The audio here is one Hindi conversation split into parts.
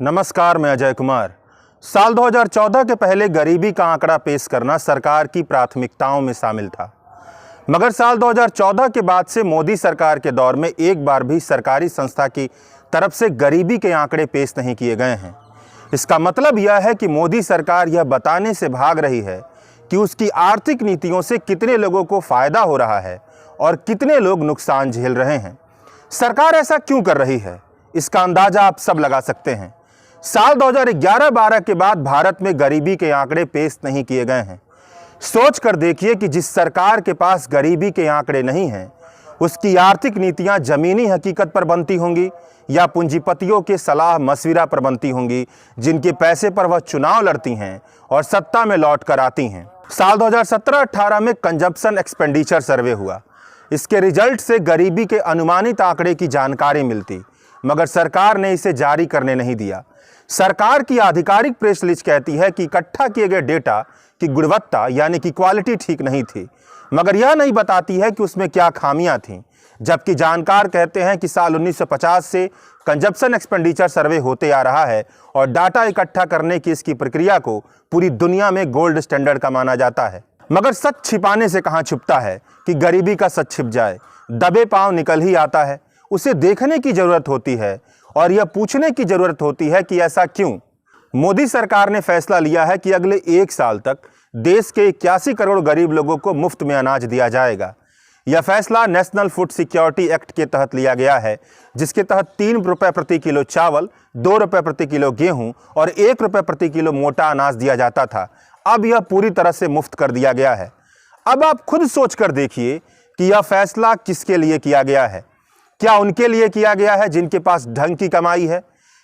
नमस्कार, मैं अजय कुमार। साल 2014 के पहले गरीबी का आंकड़ा पेश करना सरकार की प्राथमिकताओं में शामिल था, मगर साल 2014 के बाद से मोदी सरकार के दौर में एक बार भी सरकारी संस्था की तरफ से गरीबी के आंकड़े पेश नहीं किए गए हैं। इसका मतलब यह है कि मोदी सरकार यह बताने से भाग रही है कि उसकी आर्थिक नीतियों से कितने लोगों को फायदा हो रहा है और कितने लोग नुकसान झेल रहे हैं। सरकार ऐसा क्यों कर रही है, इसका अंदाजा आप सब लगा सकते हैं। साल 2011-12 के बाद भारत में गरीबी के आंकड़े पेश नहीं किए गए हैं। सोच कर देखिए कि जिस सरकार के पास गरीबी के आंकड़े नहीं हैं, उसकी आर्थिक नीतियां जमीनी हकीकत पर बनती होंगी या पूंजीपतियों के सलाह मशविरा पर बनती होंगी, जिनके पैसे पर वह चुनाव लड़ती हैं और सत्ता में लौट कर आती हैं। साल 2017-18 में कंजप्शन एक्सपेंडिचर सर्वे हुआ। इसके रिजल्ट से गरीबी के अनुमानित आंकड़े की जानकारी मिलती, मगर सरकार ने इसे जारी करने नहीं दिया। सरकार की आधिकारिक प्रेस रिलीज कहती है कि इकट्ठा किए गए डेटा की गुणवत्ता यानी कि क्वालिटी ठीक नहीं थी, मगर यह नहीं बताती है कि उसमें क्या खामियां थीं। जबकि जानकार कहते हैं कि साल 1950 से कंजप्शन एक्सपेंडिचर सर्वे होते आ रहा है और डाटा इकट्ठा करने की इसकी प्रक्रिया को पूरी दुनिया में गोल्ड स्टैंडर्ड का माना जाता है। मगर सच छिपाने से कहाँ छुपता है कि गरीबी का सच छिप जाए, दबे पांव निकल ही आता है। उसे देखने की जरूरत होती है और यह पूछने की जरूरत होती है कि ऐसा क्यों। मोदी सरकार ने फैसला लिया है कि अगले 1 साल तक देश के 81 करोड़ गरीब लोगों को मुफ्त में अनाज दिया जाएगा। यह फैसला नेशनल फूड सिक्योरिटी एक्ट के तहत लिया गया है, जिसके तहत 3 रुपये प्रति किलो चावल, 2 रुपये प्रति किलो गेहूं और 1 रुपये प्रति किलो मोटा अनाज दिया जाता था। अब यह पूरी तरह से मुफ्त कर दिया गया है। अब आप खुद सोच कर देखिए कि यह फैसला किसके लिए किया गया है। क्या उनके लिए किया गया है जिनके पास ढंग की कमाई है,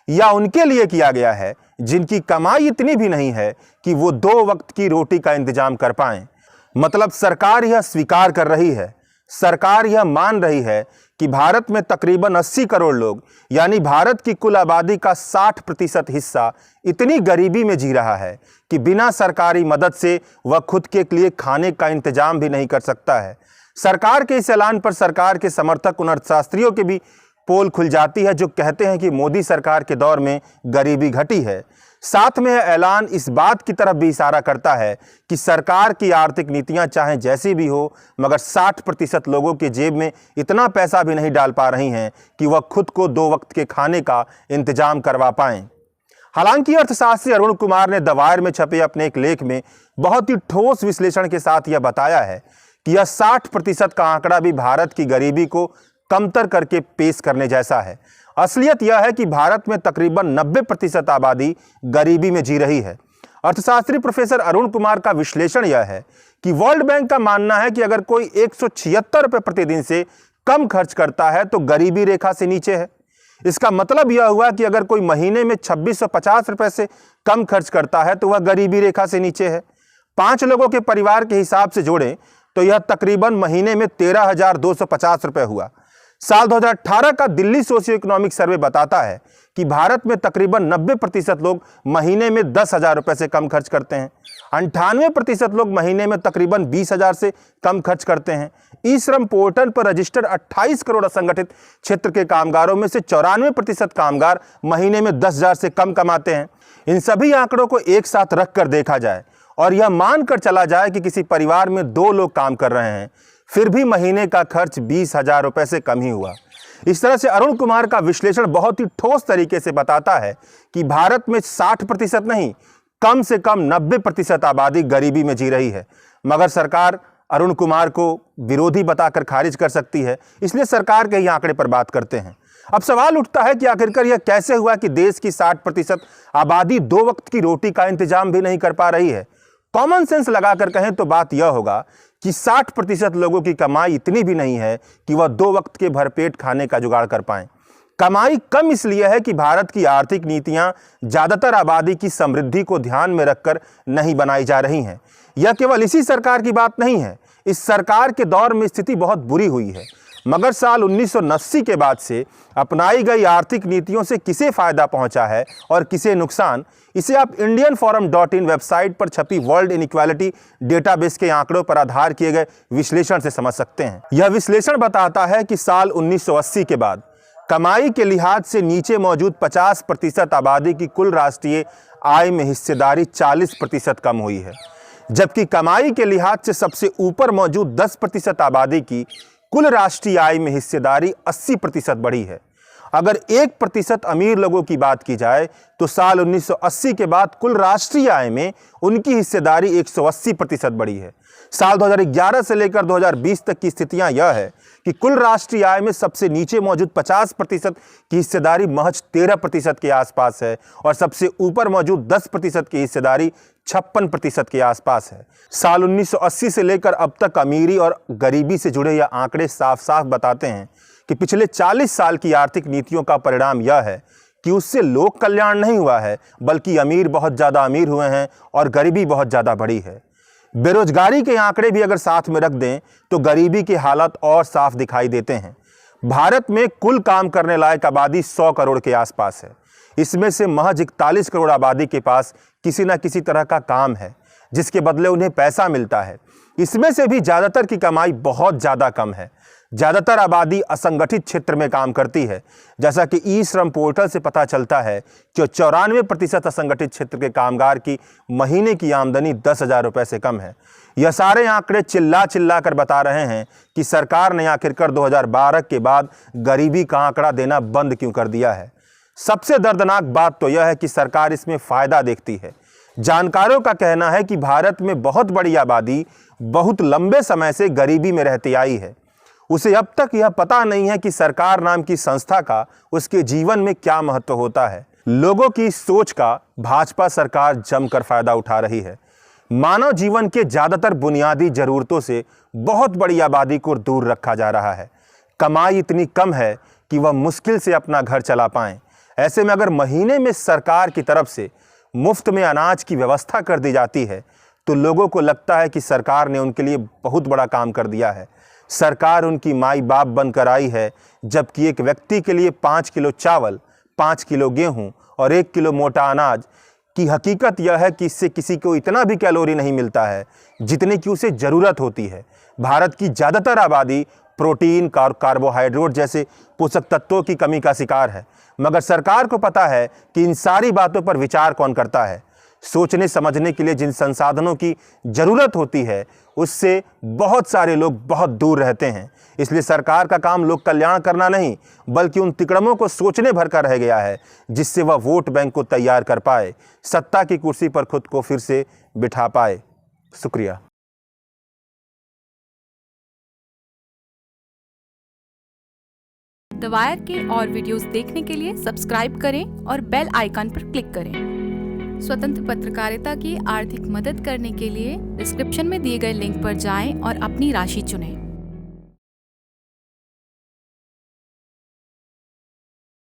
या उनके लिए किया गया है जिनकी कमाई इतनी भी नहीं है कि वो 2 वक्त की रोटी का इंतजाम कर पाएं। मतलब सरकार यह स्वीकार कर रही है, सरकार यह मान रही है कि भारत में तकरीबन 80 करोड़ लोग यानी भारत की कुल आबादी का 60% हिस्सा इतनी गरीबी में जी रहा है कि बिना सरकारी मदद से वह खुद के लिए खाने का इंतजाम भी नहीं कर सकता है। सरकार के इस ऐलान पर सरकार के समर्थक उन अर्थशास्त्रियों के भी पोल खुल जाती है जो कहते हैं कि मोदी सरकार के दौर में गरीबी घटी है। साथ में यह ऐलान इस बात की तरफ भी इशारा करता है कि सरकार की आर्थिक नीतियां चाहे जैसी भी हो, मगर 60% लोगों के जेब में इतना पैसा भी नहीं डाल पा रही हैं कि वह खुद को 2 वक्त के खाने का इंतजाम करवा पाएं। हालांकि अर्थशास्त्री अरुण कुमार ने द वायर में छपे अपने एक लेख में बहुत ही ठोस विश्लेषण के साथ यह बताया है कि यह 60% का आंकड़ा भी भारत की गरीबी को कमतर करके पेश करने जैसा है। असलियत यह है कि भारत में तकरीबन 90% आबादी गरीबी में जी रही है। अर्थशास्त्री प्रोफेसर अरुण कुमार का विश्लेषण यह है कि वर्ल्ड बैंक का मानना है कि अगर कोई 176 रुपये प्रतिदिन से कम खर्च करता है तो गरीबी रेखा से नीचे है। इसका मतलब यह हुआ कि अगर कोई महीने में 2650 रुपये से कम खर्च करता है तो वह गरीबी रेखा से नीचे है। 5 लोगों के परिवार के हिसाब से जोड़ें तो यह तकरीबन महीने में 13,250 रुपये हुआ। साल 2018 का दिल्ली सोशियो इकोनॉमिक सर्वे बताता है कि भारत में तकरीबन 90% लोग महीने में 10,000 रुपये से कम खर्च करते हैं। 98% लोग महीने में तकरीबन 20,000 से कम खर्च करते हैं। ई श्रम पोर्टल पर रजिस्टर्ड 28 करोड़ असंगठित क्षेत्र के कामगारों में से 94% कामगार महीने में 10,000 से कम कमाते हैं। इन सभी आंकड़ों को एक साथ रख कर देखा जाए और यह मानकर चला जाए कि किसी परिवार में 2 लोग काम कर रहे हैं, फिर भी महीने का खर्च 20,000 रुपये से कम ही हुआ। इस तरह से अरुण कुमार का विश्लेषण बहुत ही ठोस तरीके से बताता है कि भारत में 60% नहीं, कम से कम 90% आबादी गरीबी में जी रही है। मगर सरकार अरुण कुमार को विरोधी बताकर खारिज कर सकती है, इसलिए सरकार के ही आंकड़े पर बात करते हैं। अब सवाल उठता है कि आखिरकार यह कैसे हुआ कि देश की 60% आबादी 2 वक्त की रोटी का इंतजाम भी नहीं कर पा रही है। कॉमन सेंस लगाकर कहें तो बात यह होगा कि 60% लोगों की कमाई इतनी भी नहीं है कि वह 2 वक्त के भरपेट खाने का जुगाड़ कर पाएं। कमाई कम इसलिए है कि भारत की आर्थिक नीतियां ज्यादातर आबादी की समृद्धि को ध्यान में रखकर नहीं बनाई जा रही हैं। यह केवल इसी सरकार की बात नहीं है, इस सरकार के दौर में स्थिति बहुत बुरी हुई है। मगर साल 1980 के बाद से अपनाई गई आर्थिक नीतियों से किसे फायदा पहुंचा है और किसे नुकसान, इसे आप indianforum.in वेबसाइट पर छपी वर्ल्ड इनइक्वालिटी डेटाबेस के आंकड़ों पर आधार किए गए विश्लेषण से समझ सकते हैं। यह विश्लेषण बताता है कि साल 1980 के बाद कमाई के लिहाज से नीचे मौजूद 50% आबादी की कुल राष्ट्रीय आय में हिस्सेदारी 40% कम हुई है, जबकि कमाई के लिहाज से सबसे ऊपर मौजूद 10% आबादी की कुल राष्ट्रीय आय में हिस्सेदारी 80% बढ़ी है। अगर 1% अमीर लोगों की बात की जाए तो साल 1980 के बाद कुल राष्ट्रीय आय में उनकी हिस्सेदारी 180% बढ़ी है। साल 2011 से लेकर 2020 तक की स्थितियां यह है कि कुल राष्ट्रीय आय में सबसे नीचे मौजूद 50% की हिस्सेदारी महज 13% के आसपास है और सबसे ऊपर मौजूद 10% की हिस्सेदारी 56% के आसपास है। साल 1980 से लेकर अब तक अमीरी और गरीबी से जुड़े यह आंकड़े साफ साफ बताते हैं कि पिछले 40 साल की आर्थिक नीतियों का परिणाम यह है कि उससे लोक कल्याण नहीं हुआ है, बल्कि अमीर बहुत ज़्यादा अमीर हुए हैं और गरीबी बहुत ज़्यादा बढ़ी है। बेरोजगारी के आंकड़े भी अगर साथ में रख दें तो गरीबी की हालत और साफ दिखाई देते हैं। भारत में कुल काम करने लायक आबादी 100 करोड़ के आसपास है। इसमें से महज 41 करोड़ आबादी के पास किसी न किसी तरह का काम है जिसके बदले उन्हें पैसा मिलता है। इसमें से भी ज़्यादातर की कमाई बहुत ज़्यादा कम है। ज़्यादातर आबादी असंगठित क्षेत्र में काम करती है। जैसा कि ई श्रम पोर्टल से पता चलता है कि 94% असंगठित क्षेत्र के कामगार की महीने की आमदनी 10,000 रुपये से कम है। यह सारे आंकड़े चिल्ला चिल्ला कर बता रहे हैं कि सरकार ने आखिरकार 2012 के बाद गरीबी का आंकड़ा देना बंद क्यों कर दिया है। सबसे दर्दनाक बात तो यह है कि सरकार इसमें फ़ायदा देखती है। जानकारों का कहना है कि भारत में बहुत बड़ी आबादी बहुत लंबे समय से गरीबी में रहती आई है। उसे अब तक यह पता नहीं है कि सरकार नाम की संस्था का उसके जीवन में क्या महत्व होता है। लोगों की सोच का भाजपा सरकार जमकर फायदा उठा रही है। मानव जीवन के ज्यादातर बुनियादी जरूरतों से बहुत बड़ी आबादी को दूर रखा जा रहा है। कमाई इतनी कम है कि वह मुश्किल से अपना घर चला पाएं। ऐसे में अगर महीने में सरकार की तरफ से मुफ्त में अनाज की व्यवस्था कर दी जाती है तो लोगों को लगता है कि सरकार ने उनके लिए बहुत बड़ा काम कर दिया है। सरकार उनकी माई बाप बनकर आई है, जबकि एक व्यक्ति के लिए 5 किलो चावल, 5 किलो गेहूं और 1 किलो मोटा अनाज की हकीकत यह है कि इससे किसी को इतना भी कैलोरी नहीं मिलता है जितने की उसे ज़रूरत होती है। भारत की ज़्यादातर आबादी प्रोटीन, कार्बोहाइड्रेट जैसे पोषक तत्वों की कमी का शिकार है, मगर सरकार को पता है कि इन सारी बातों पर विचार कौन करता है। सोचने समझने के लिए जिन संसाधनों की ज़रूरत होती है उससे बहुत सारे लोग बहुत दूर रहते हैं। इसलिए सरकार का काम लोक कल्याण करना नहीं, बल्कि उन तिकड़मों को सोचने भर कर रह गया है जिससे वह वोट बैंक को तैयार कर पाए, सत्ता की कुर्सी पर खुद को फिर से बिठा पाए। शुक्रिया। द वायर के और वीडियोस देखने के लिए सब्सक्राइब करें और बेल आइकन पर क्लिक करें। स्वतंत्र पत्रकारिता की आर्थिक मदद करने के लिए डिस्क्रिप्शन में दिए गए लिंक पर जाएं और अपनी राशि चुनें।